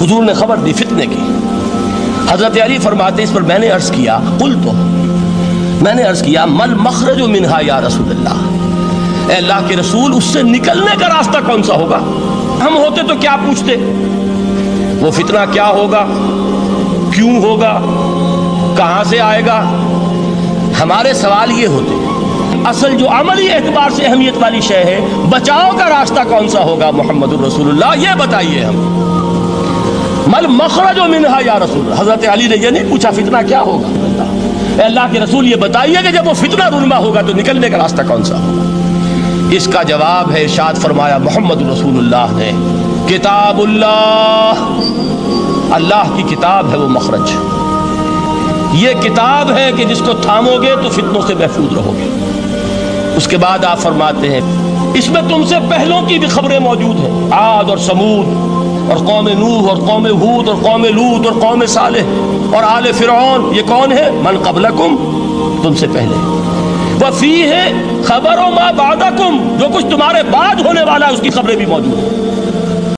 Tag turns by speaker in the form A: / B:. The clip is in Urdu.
A: حضور نے خبر دی فتنے کی. حضرت علی فرماتے ہیں اس پر میں نے عرض کیا میں نے عرض کیا مل مخرج منہا یا رسول اللہ، اے اللہ کے رسول اس سے نکلنے کا راستہ کون سا ہوگا؟ ہم ہوتے تو کیا پوچھتے، وہ فتنہ کیا ہوگا، کیوں ہوگا، کہاں سے آئے گا؟ ہمارے سوال یہ ہوتے ہیں. اصل جو عملی اعتبار سے اہمیت والی شے ہے، بچاؤ کا راستہ کون سا ہوگا محمد الرسول اللہ، یہ بتائیے ہم. مل مخرج منہا یا رسول اللہ، حضرت علی نے یہ نہیں پوچھا فتنہ کیا ہوگا، اے اللہ کے رسول یہ بتائیے کہ جب وہ فتنہ رونما ہوگا تو نکلنے کا راستہ کون سا ہوگا؟ اس کا جواب ہے، ارشاد فرمایا محمد رسول اللہ نے، کتاب اللہ، اللہ کی کتاب ہے وہ مخرج. یہ کتاب ہے کہ جس کو تھامو گے تو فتنوں سے محفوظ رہو گے. اس کے بعد آپ فرماتے ہیں اس میں تم سے پہلوں کی بھی خبریں موجود ہیں، عاد اور سمود اور قوم نوح اور قوم ہود اور قوم لوط اور قوم صالح اور آل فرعون. یہ کون ہے؟ من قبلکم، تم سے پہلے. وفیہ خبر ما بعدکم، جو کچھ تمہارے بعد ہونے والا ہے اس کی خبریں بھی موجود ہیں.